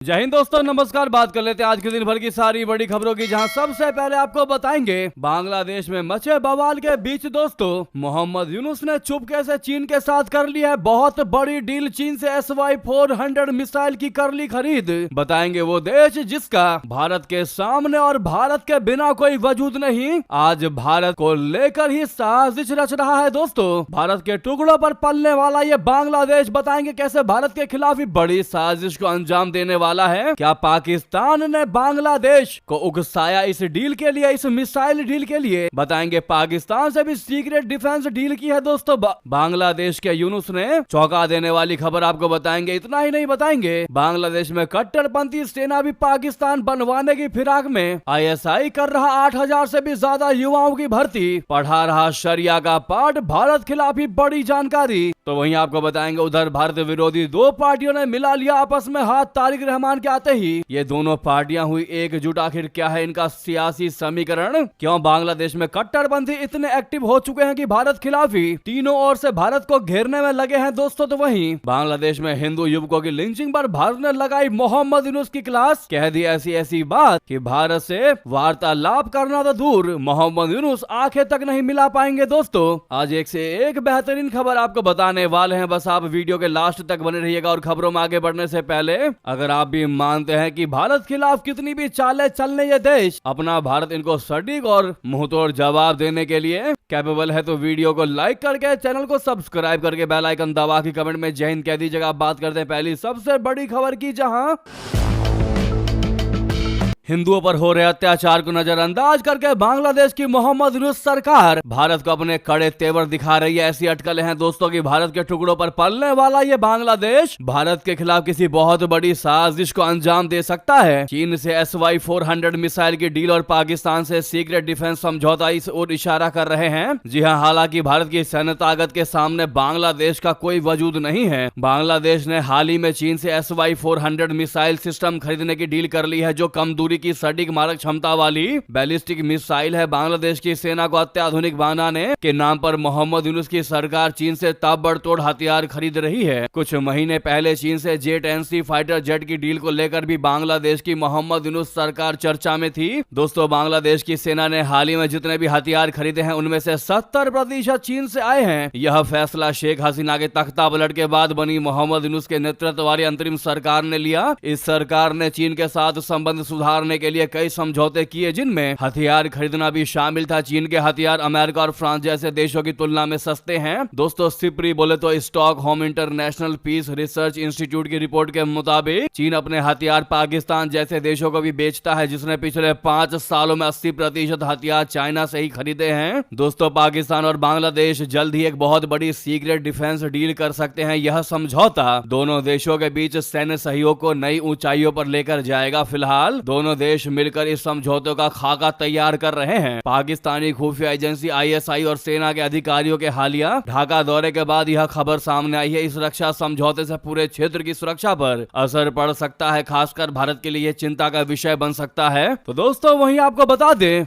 जय हिंद दोस्तों, नमस्कार। बात कर लेते हैं आज के दिन भर की सारी बड़ी खबरों की, जहां सबसे पहले आपको बताएंगे बांग्लादेश में मचे बवाल के बीच दोस्तों मोहम्मद यूनुस ने चुपके से चीन के साथ कर ली है बहुत बड़ी डील। चीन से SY-400 मिसाइल की कर ली खरीद। बताएंगे वो देश जिसका भारत के सामने और भारत के बिना कोई वजूद नहीं, आज भारत को लेकर ही साजिश रच रहा है। दोस्तों भारत के टुकड़ों पर पलने वाला ये बांग्लादेश, बताएंगे कैसे भारत के खिलाफ ही बड़ी साजिश को अंजाम देने वाला है। क्या पाकिस्तान ने बांग्लादेश को उकसाया इस डील के लिए, इस मिसाइल डील के लिए? बताएंगे पाकिस्तान से भी सीक्रेट डिफेंस डील की है दोस्तों बांग्लादेश के यूनुस ने। चौंका देने वाली खबर आपको बताएंगे। इतना ही नहीं, बताएंगे बांग्लादेश में कट्टरपंथी सेना भी पाकिस्तान बनवाने की फिराक में। ISI कर रहा 8,000 से भी ज्यादा युवाओं की भर्ती, पढ़ा रहा शरिया का पाठ, भारत खिलाफ ही बड़ी जानकारी। तो वहीं आपको बताएंगे उधर भारत विरोधी दो पार्टियों ने मिला लिया आपस में हाथ। तारिक रहमान के आते ही ये दोनों पार्टियां हुई एकजुट। आखिर क्या है इनका सियासी समीकरण? क्यों बांग्लादेश में कट्टरपंथी इतने एक्टिव हो चुके हैं कि भारत खिलाफ ही तीनों ओर से भारत को घेरने में लगे हैं दोस्तों? तो वहीं बांग्लादेश में हिंदू युवकों की लिंचिंग पर भारत ने लगाई मोहम्मद यूनुस की क्लास। कह दी ऐसी बात कि भारत से वार्तालाप करना तो दूर, मोहम्मद यूनुस आंखें तक नहीं मिला पाएंगे। दोस्तों आज एक से एक बेहतरीन खबर आपको बताने वाले हैं, बस आप वीडियो के लास्ट तक बने रहिएगा। और खबरों में आगे बढ़ने से पहले अगर आप भी मानते हैं कि भारत खिलाफ कितनी भी चालें चलने ये देश, अपना भारत इनको सटीक और मुंहतोड़ जवाब देने के लिए कैपेबल है, तो वीडियो को लाइक करके, चैनल को सब्सक्राइब करके, बेल आइकन दबा के कमेंट में जय हिंद कह दीजिएगा। बात करते हैं पहली सबसे बड़ी खबर की, जहां हिंदुओं पर हो रहे अत्याचार को नजरअंदाज करके बांग्लादेश की मोहम्मद यूनुस सरकार भारत को अपने कड़े तेवर दिखा रही है। ऐसी अटकलें हैं दोस्तों कि भारत के टुकड़ों पर पलने वाला ये बांग्लादेश भारत के खिलाफ किसी बहुत बड़ी साजिश को अंजाम दे सकता है। चीन से SY-400 मिसाइल की डील और पाकिस्तान से सीक्रेट डिफेंस समझौता इस ओर इशारा कर रहे हैं। जी हाँ, हालांकि भारत की सैन्य ताकत के सामने बांग्लादेश का कोई वजूद नहीं है। बांग्लादेश ने हाल ही में चीन से SY-400 मिसाइल सिस्टम खरीदने की डील कर ली है, जो कम दूरी की सटीक मारक क्षमता वाली बैलिस्टिक मिसाइल है। बांग्लादेश की सेना को अत्याधुनिक बनाने के नाम पर मोहम्मद यूनुस की सरकार चीन से ताबड़तोड़ हथियार खरीद रही है। कुछ महीने पहले चीन से जेट NC फाइटर जेट की डील को लेकर भी बांग्लादेश की मोहम्मद यूनुस सरकार चर्चा में थी। दोस्तों बांग्लादेश की सेना ने हाल ही में जितने भी हथियार खरीदे हैं उनमें से 70% चीन से आए हैं। यह फैसला शेख हसीना के तख्ता पलट के बाद बनी मोहम्मद यूनुस के नेतृत्व वाली अंतरिम सरकार ने लिया। इस सरकार ने चीन के साथ संबंध सुधारने के लिए कई समझौते किए, जिनमें हथियार खरीदना भी शामिल था। चीन के हथियार अमेरिका और फ्रांस जैसे देशों की तुलना में सस्ते हैं। दोस्तों सिपरी बोले तो Stockholm International Peace Research Institute की रिपोर्ट के मुताबिक चीन अपने हथियार पाकिस्तान जैसे देशों को भी बेचता है, जिसने पिछले 5 सालों में 80% हथियार चाइना से ही खरीदे हैं। दोस्तों पाकिस्तान और बांग्लादेश जल्द ही एक बहुत बड़ी सीक्रेट डिफेंस डील कर सकते हैं। यह समझौता दोनों देशों के बीच सैन्य सहयोग को नई ऊंचाइयों पर लेकर जाएगा। फिलहाल दोनों देश मिलकर इस समझौते का खाका तैयार कर रहे हैं। पाकिस्तानी खुफिया एजेंसी ISI और सेना के अधिकारियों के हालिया ढाका दौरे के बाद यह खबर सामने आई है। इस रक्षा समझौते से पूरे क्षेत्र की सुरक्षा पर असर पड़ सकता है, खासकर भारत के लिए यह चिंता का विषय बन सकता है। तो दोस्तों वहीं आपको बता दें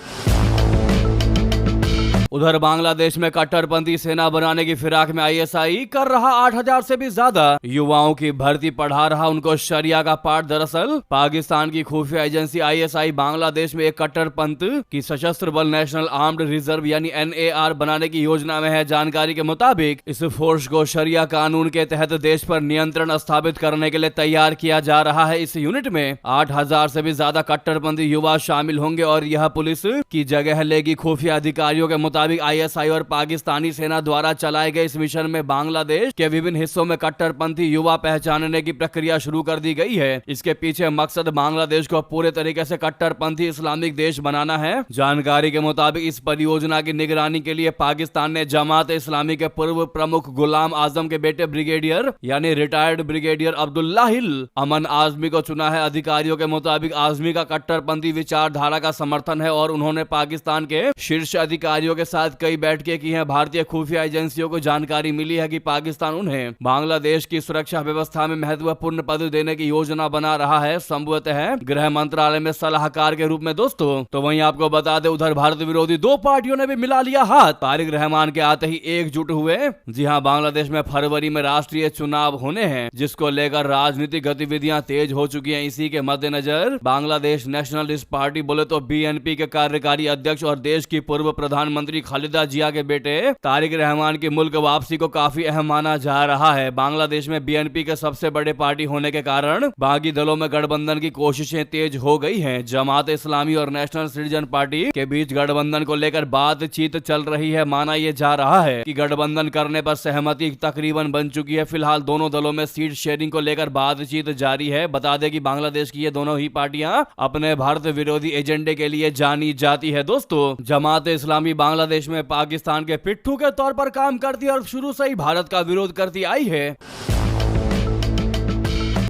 उधर बांग्लादेश में कट्टरपंथी सेना बनाने की फिराक में ISI कर रहा 8,000 से भी ज्यादा युवाओं की भर्ती, पढ़ा रहा उनको शरिया का पाठ। दरअसल पाकिस्तान की खुफिया एजेंसी ISI बांग्लादेश में एक कट्टरपंथ की सशस्त्र बल नेशनल आर्म्ड रिजर्व यानी NAR बनाने की योजना में है। जानकारी के मुताबिक इस फोर्स को शरिया कानून के तहत देश पर नियंत्रण स्थापित करने के लिए तैयार किया जा रहा है। इस यूनिट में 8,000 से भी ज्यादा कट्टरपंथी युवा शामिल होंगे और यह पुलिस की जगह लेगी। खुफिया अधिकारियों के मुताबिक ISI और पाकिस्तानी सेना द्वारा चलाए गए इस मिशन में बांग्लादेश के विभिन्न हिस्सों में कट्टरपंथी युवा पहचानने की प्रक्रिया शुरू कर दी गई है। इसके पीछे मकसद बांग्लादेश को पूरे तरीके से कट्टरपंथी इस्लामिक देश बनाना है। जानकारी के मुताबिक इस परियोजना की निगरानी के लिए पाकिस्तान ने जमात इस्लामी के पूर्व प्रमुख गुलाम आजम के बेटे ब्रिगेडियर यानी रिटायर्ड ब्रिगेडियर अब्दुल्लाहिल अमन आजमी को चुना है। अधिकारियों के मुताबिक आजमी का कट्टरपंथी विचारधारा का समर्थन है और उन्होंने पाकिस्तान के शीर्ष अधिकारियों के साथ कई बैठकें की हैं। भारतीय खुफिया एजेंसियों को जानकारी मिली है कि पाकिस्तान उन्हें बांग्लादेश की सुरक्षा व्यवस्था में महत्वपूर्ण पद देने की योजना बना रहा है, संभवतः गृह मंत्रालय में सलाहकार के रूप में दोस्तों। तो वहीं आपको बता दें, उधर भारत विरोधी दो पार्टियों ने भी मिला लिया हाथ। तारिक रहमान के आते ही एकजुट हुए। जी हां, बांग्लादेश में फरवरी में राष्ट्रीय चुनाव होने हैं, जिसको लेकर राजनीतिक गतिविधियां तेज हो चुकी हैं। इसी के मद्देनजर बांग्लादेश नेशनलिस्ट पार्टी बोले तो बीएनपी के कार्यकारी अध्यक्ष और देश की पूर्व प्रधानमंत्री खालिदा जिया के बेटे तारिक रहमान की मुल्क वापसी को काफी अहम माना जा रहा है। बांग्लादेश में बीएनपी के सबसे बड़े पार्टी होने के कारण बागी दलों में गठबंधन की कोशिशें तेज हो गई हैं। जमात इस्लामी और नेशनल सिटीजन पार्टी के बीच गठबंधन को लेकर बातचीत चल रही है। माना यह जा रहा है कि गठबंधन करने पर सहमति तकरीबन बन चुकी है। फिलहाल दोनों दलों में सीट शेयरिंग को लेकर बातचीत जारी है। बता दें कि बांग्लादेश की ये दोनों ही पार्टियां अपने भारत विरोधी एजेंडे के लिए जानी जाती है दोस्तों। जमात इस्लामी बांग्लादेश में पाकिस्तान के पिट्ठू के तौर पर काम करती है और शुरू से ही भारत का विरोध करती आई है।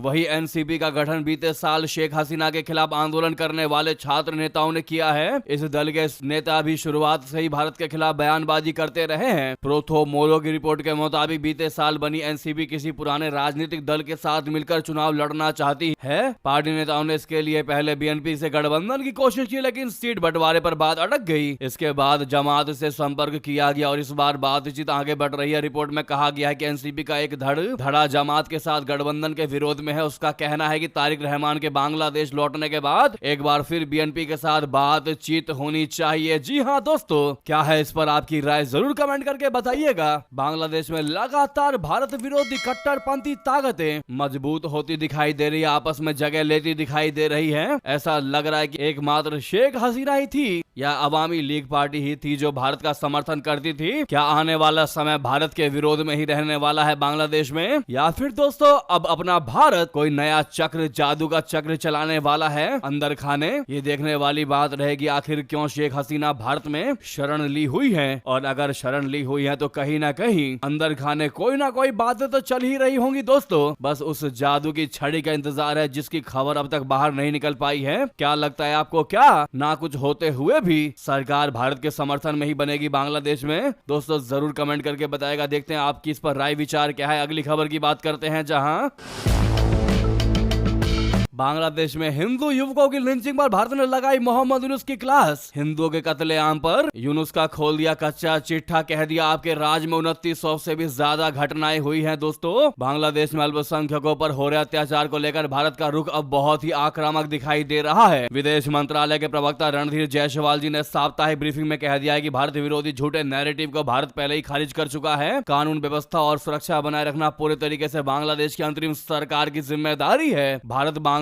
वही एनसीपी का गठन बीते साल शेख हसीना के खिलाफ आंदोलन करने वाले छात्र नेताओं ने किया है। इस दल के नेता भी शुरुआत से ही भारत के खिलाफ बयानबाजी करते रहे हैं। प्रोथो मोलो की रिपोर्ट के मुताबिक बीते साल बनी एनसीपी किसी पुराने राजनीतिक दल के साथ मिलकर चुनाव लड़ना चाहती है। पार्टी नेताओं ने इसके लिए पहले बीएनपी से गठबंधन की कोशिश की, लेकिन सीट बंटवारे पर बात अटक गई। इसके बाद जमात से संपर्क किया गया और इस बार बातचीत आगे बढ़ रही है। रिपोर्ट में कहा गया है कि एनसीपी का एक धड़ा जमात के साथ गठबंधन के विरोध में है। उसका कहना है कि तारिक रहमान के बांग्लादेश लौटने के बाद एक बार फिर बीएनपी के साथ बातचीत होनी चाहिए। जी हां दोस्तों, क्या है इस पर आपकी राय जरूर कमेंट करके बताइएगा। बांग्लादेश में लगातार भारत विरोधी कट्टरपंथी ताकतें मजबूत होती दिखाई दे रही है, आपस में जगह लेती दिखाई दे रही है। ऐसा लग रहा है कि एकमात्र शेख हसीना ही थी या अवामी लीग पार्टी ही थी जो भारत का समर्थन करती थी। क्या आने वाला समय भारत के विरोध में ही रहने वाला है बांग्लादेश में, या फिर दोस्तों अब अपना भारत कोई नया चक्र, जादू का चक्र चलाने वाला है अंदर खाने? ये देखने वाली बात रहेगी आखिर क्यों शेख हसीना भारत में शरण ली हुई है। और अगर शरण ली हुई है तो कहीं ना कहीं अंदर खाने कोई ना कोई बातें तो चल ही रही होंगी दोस्तों। बस उस जादू की छड़ी का इंतजार है जिसकी खबर अब तक बाहर नहीं निकल पाई है। क्या लगता है आपको, क्या ना कुछ होते हुए भी सरकार भारत के समर्थन में ही बनेगी बांग्लादेश में? दोस्तों जरूर कमेंट करके बताएगा। देखते हैं आपकी इस पर राय विचार क्या है। अगली खबर की बात करते हैं, जहां बांग्लादेश में हिंदू युवकों की लिंचिंग पर भारत ने लगाई मोहम्मद यूनुस की क्लास। हिंदुओं के कत्लेआम पर यूनुस का खोल दिया कच्चा चिट्ठा, कह दिया आपके राज में 2900 से भी ज्यादा घटनाएं हुई हैं। दोस्तों बांग्लादेश में अल्पसंख्यकों पर हो रहे अत्याचार को लेकर भारत का रुख अब बहुत ही आक्रामक दिखाई दे रहा है। विदेश मंत्रालय के प्रवक्ता रणधीर जायसवाल जी ने साप्ताहिक ब्रीफिंग में कह दिया है कि भारत विरोधी झूठे नैरेटिव को भारत पहले ही खारिज कर चुका है। कानून व्यवस्था और सुरक्षा बनाए रखना पूरे तरीके से बांग्लादेश की अंतरिम सरकार की जिम्मेदारी है। भारत बांग्लादेश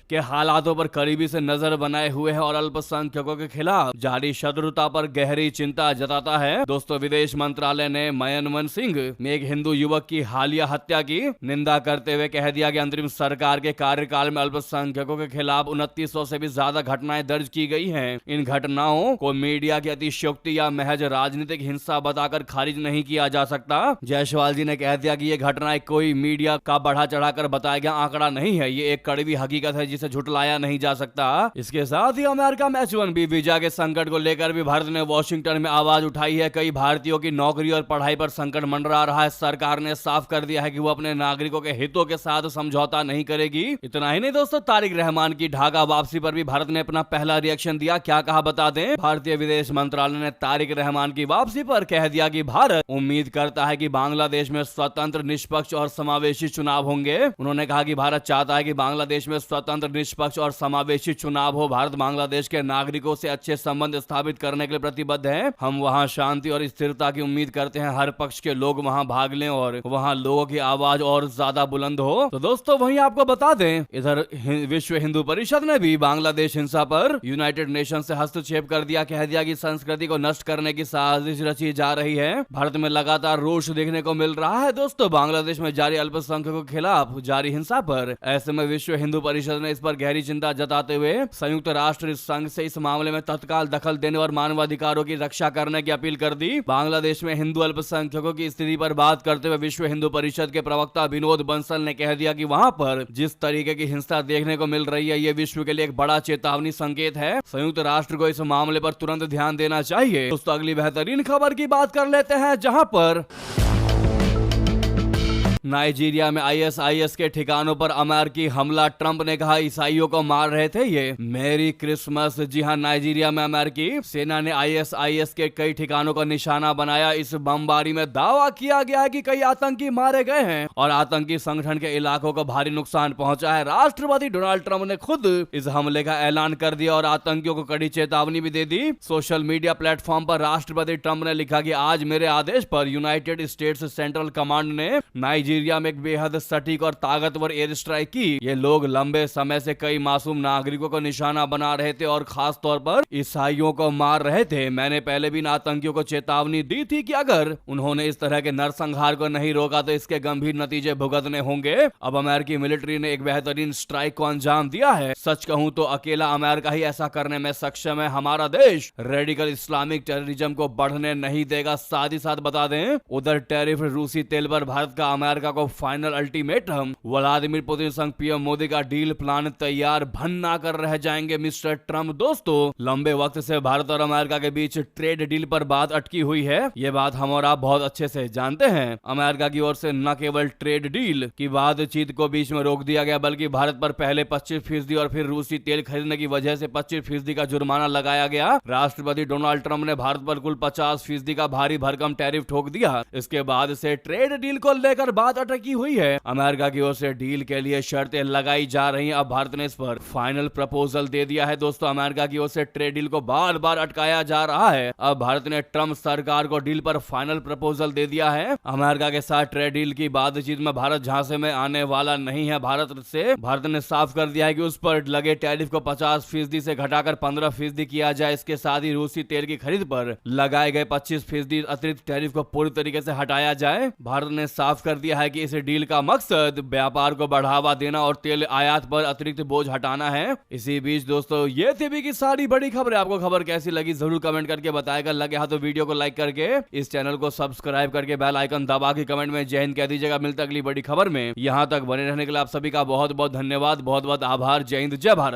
के हालातों पर करीबी से नजर बनाए हुए है और अल्पसंख्यकों के खिलाफ जारी शत्रुता पर गहरी चिंता जताता है। दोस्तों विदेश मंत्रालय ने मयनवन सिंह में एक हिंदू युवक की हालिया हत्या की निंदा करते हुए कह दिया कि अंतरिम सरकार के कार्यकाल में अल्पसंख्यकों के खिलाफ 2900 से भी ज्यादा घटनाएं दर्ज की गई हैं। इन घटनाओं को मीडिया की अतिशयोक्ति या महज राजनीतिक हिंसा बताकर खारिज नहीं किया जा सकता। जायसवाल जी ने कह दिया कि ये घटनाएं कोई मीडिया का बढ़ा चढ़ाकर बताया गया आंकड़ा नहीं है, ये एक कड़वी हकीकत है जिसे झुटलाया नहीं जा सकता। इसके साथ ही अमेरिका में H1B वीजा के संकट को लेकर भी भारत ने वॉशिंगटन में आवाज उठाई है। कई भारतीयों की नौकरी और पढ़ाई पर संकट मंडरा रहा है। सरकार ने साफ कर दिया है कि वो अपने नागरिकों के हितों के साथ समझौता नहीं करेगी। इतना ही नहीं दोस्तों, तारिक रहमान की ढाका वापसी पर भी भारत ने अपना पहला रिएक्शन दिया। क्या कहा बता दें। भारतीय विदेश मंत्रालय ने तारिक रहमान की वापसी पर कह दिया कि भारत उम्मीद करता है कि बांग्लादेश में स्वतंत्र, निष्पक्ष और समावेशी चुनाव होंगे। उन्होंने कहा कि भारत चाहता है कि बांग्लादेश में स्वतंत्र, निष्पक्ष और समावेशी चुनाव हो। भारत बांग्लादेश के नागरिकों से अच्छे संबंध स्थापित करने के लिए प्रतिबद्ध है। हम वहां शांति और स्थिरता की उम्मीद करते हैं। हर पक्ष के लोग वहां भाग लें और वहां लोगों की आवाज और ज्यादा बुलंद हो। तो दोस्तों वहीं आपको बता दें, इधर विश्व हिंदू परिषद ने भी बांग्लादेश हिंसा पर यूनाइटेड नेशन से हस्तक्षेप कर दिया। कह दिया कि संस्कृति को नष्ट करने की साजिश रची जा रही है। भारत में लगातार रोष देखने को मिल रहा है दोस्तों बांग्लादेश में जारी अल्पसंख्यकों के खिलाफ जारी हिंसा पर। ऐसे में विश्व हिंदू हिंदू परिषद ने इस पर गहरी चिंता जताते हुए संयुक्त राष्ट्र संघ से इस मामले में तत्काल दखल देने और मानवाधिकारों की रक्षा करने की अपील कर दी। बांग्लादेश में हिंदू अल्पसंख्यकों की स्थिति पर बात करते हुए विश्व हिंदू परिषद के प्रवक्ता विनोद बंसल ने कह दिया कि वहां पर जिस तरीके की हिंसा देखने को मिल रही है ये विश्व के लिए एक बड़ा चेतावनी संकेत है। संयुक्त राष्ट्र को इस मामले पर तुरंत ध्यान देना चाहिए। दोस्तों अगली बेहतरीन खबर की बात कर लेते हैं, जहां पर नाइजीरिया में आईएसआईएस के ठिकानों पर अमेरिकी हमला। ट्रंप ने कहा ईसाइयों को मार रहे थे ये। मेरी क्रिसमस। जी हां, नाइजीरिया में अमेरिकी सेना ने आईएसआईएस के कई ठिकानों का निशाना बनाया। इस बमबारी में दावा किया गया है कि कई आतंकी मारे गए हैं और आतंकी संगठन के इलाकों को भारी नुकसान पहुंचा है। राष्ट्रपति डोनाल्ड ट्रंप ने खुद इस हमले का ऐलान कर दिया और आतंकियों को कड़ी चेतावनी भी दे दी। सोशल मीडिया प्लेटफॉर्म पर राष्ट्रपति ट्रंप ने लिखा कि आज मेरे आदेश पर यूनाइटेड स्टेट्स सेंट्रल कमांड ने नाइजीरिया में एक बेहद सटीक और ताकतवर एयर स्ट्राइक की। ये लोग लंबे समय से कई मासूम नागरिकों को निशाना बना रहे थे और खास तौर पर ईसाइयों को मार रहे थे। मैंने पहले भी इन आतंकियों को चेतावनी दी थी कि अगर उन्होंने इस तरह के नरसंहार को नहीं रोका तो इसके गंभीर नतीजे भुगतने होंगे। अब अमेरिकी मिलिट्री ने एक बेहतरीन स्ट्राइक को अंजाम दिया है। सच कहूं तो अकेला अमेरिका ही ऐसा करने में सक्षम है। हमारा देश रेडिकल इस्लामिक टेररिज्म को बढ़ने नहीं देगा। साथ ही साथ बता दें, उधर टैरिफ रूसी तेल पर भारत का अमेरिका को फाइनल अल्टीमेटम। व्लादिमीर पुतिन संग पीएम मोदी का डील प्लान तैयार, भन्ना कर रह जाएंगे मिस्टर ट्रंप। दोस्तों लंबे वक्त से भारत और अमेरिका के बीच ट्रेड डील पर बात अटकी हुई है। ये बात हम और आप बहुत अच्छे से जानते हैं। अमेरिका की ओर से न केवल ट्रेड डील की बातचीत को बीच में रोक दिया गया बल्कि भारत पर पहले 25% और फिर रूसी तेल खरीदने की वजह से 25% का जुर्माना लगाया गया। राष्ट्रपति डोनाल्ड ट्रंप ने भारत पर कुल 50% का भारी भरकम टैरिफ ठोक दिया। इसके बाद से ट्रेड डील को लेकर बात अटकी हुई है। अमेरिका की ओर से डील के लिए शर्तें लगाई जा रही हैं। अब भारत ने इस पर फाइनल प्रपोजल दे दिया है। दोस्तों अमेरिका की ओर से ट्रेड डील को बार बार अटकाया जा रहा है। अब भारत ने ट्रंप सरकार को डील पर फाइनल प्रपोजल दे दिया है। अमेरिका के साथ ट्रेड डील की बातचीत में भारत झांसे में आने वाला नहीं है। भारत ने साफ कर दिया है कि उस पर लगे टैरिफ को 50% से घटाकर 15% किया जाए। इसके साथ ही रूसी तेल की खरीद पर लगाए गए 25% अतिरिक्त टैरिफ को पूरी तरीके से हटाया जाए। भारत ने साफ कर दिया है कि इस डील का मकसद व्यापार को बढ़ावा देना और तेल आयात पर अतिरिक्त बोझ हटाना है। इसी बीच दोस्तों ये थी भी की सारी बड़ी खबरें। आपको खबर कैसी लगी जरूर कमेंट करके बताएगा। लगे हाथ तो वीडियो को लाइक करके इस चैनल को सब्सक्राइब करके बेल आइकन दबा के कमेंट में जय हिंद कह दीजिएगा। मिलता अगली बड़ी खबर में। यहां तक बने रहने के लिए आप सभी का बहुत बहुत धन्यवाद, बहुत बहुत आभार। जय हिंद, जय भारत।